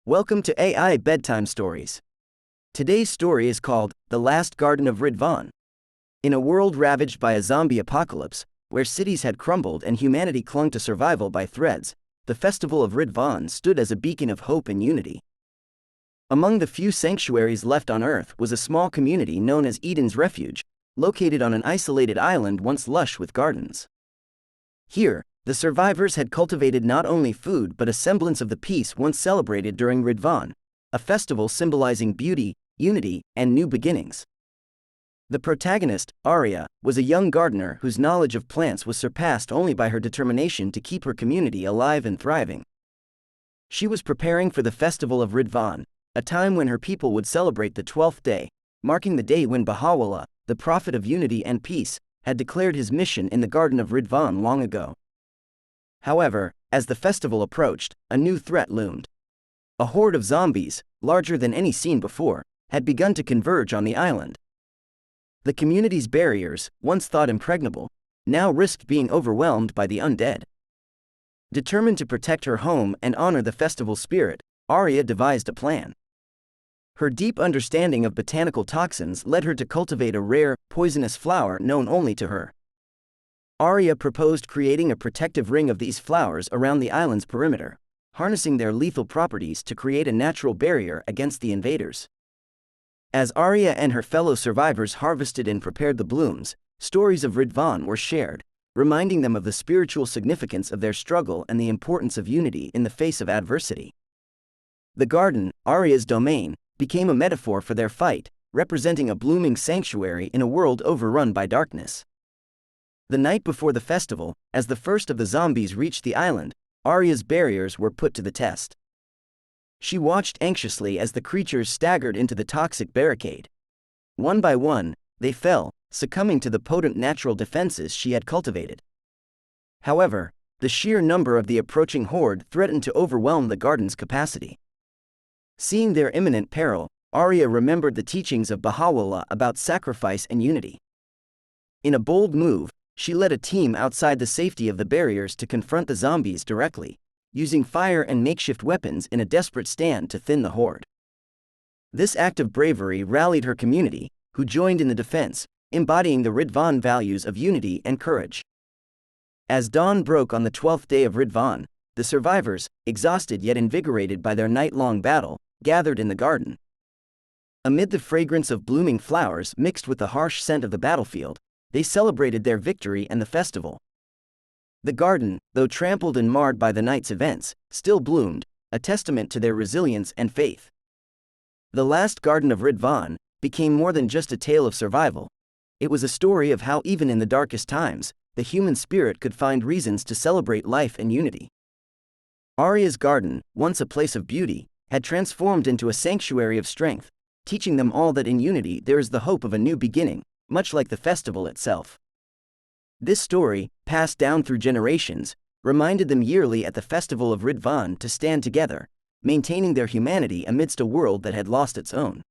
Welcome to AI Bedtime Stories. Today's story is called The Last Garden of Ridvan. In a world ravaged by a zombie apocalypse, where cities had crumbled and humanity clung to survival by threads, the Festival of Ridvan stood as a beacon of hope and unity. Among the few sanctuaries left on Earth was a small community known as Eden's Refuge, located on an isolated island once lush with gardens. Here, the survivors had cultivated not only food but a semblance of the peace once celebrated during Ridvan, a festival symbolizing beauty, unity, and new beginnings. The protagonist, Arya, was a young gardener whose knowledge of plants was surpassed only by her determination to keep her community alive and thriving. She was preparing for the Festival of Ridvan, a time when her people would celebrate the 12th day, marking the day when Baha'u'llah, the prophet of unity and peace, had declared his mission in the Garden of Ridvan long ago. However, as the festival approached, a new threat loomed. A horde of zombies, larger than any seen before, had begun to converge on the island. The community's barriers, once thought impregnable, now risked being overwhelmed by the undead. Determined to protect her home and honor the festival spirit, Arya devised a plan. Her deep understanding of botanical toxins led her to cultivate a rare, poisonous flower known only to her. Arya proposed creating a protective ring of these flowers around the island's perimeter, harnessing their lethal properties to create a natural barrier against the invaders. As Arya and her fellow survivors harvested and prepared the blooms, stories of Ridvan were shared, reminding them of the spiritual significance of their struggle and the importance of unity in the face of adversity. The garden, Arya's domain, became a metaphor for their fight, representing a blooming sanctuary in a world overrun by darkness. The night before the festival, as the first of the zombies reached the island, Arya's barriers were put to the test. She watched anxiously as the creatures staggered into the toxic barricade. One by one, they fell, succumbing to the potent natural defenses she had cultivated. However, the sheer number of the approaching horde threatened to overwhelm the garden's capacity. Seeing their imminent peril, Arya remembered the teachings of Baha'u'llah about sacrifice and unity. In a bold move, she led a team outside the safety of the barriers to confront the zombies directly, using fire and makeshift weapons in a desperate stand to thin the horde. This act of bravery rallied her community, who joined in the defense, embodying the Ridvan values of unity and courage. As dawn broke on the 12th day of Ridvan, the survivors, exhausted yet invigorated by their night-long battle, gathered in the garden. Amid the fragrance of blooming flowers mixed with the harsh scent of the battlefield, they celebrated their victory and the festival. The garden, though trampled and marred by the night's events, still bloomed, a testament to their resilience and faith. The last Garden of Ridvan became more than just a tale of survival. It was a story of how even in the darkest times, the human spirit could find reasons to celebrate life and unity. Arya's garden, once a place of beauty, had transformed into a sanctuary of strength, teaching them all that in unity there is the hope of a new beginning, much like the festival itself. This story, passed down through generations, reminded them yearly at the Festival of Ridvan to stand together, maintaining their humanity amidst a world that had lost its own.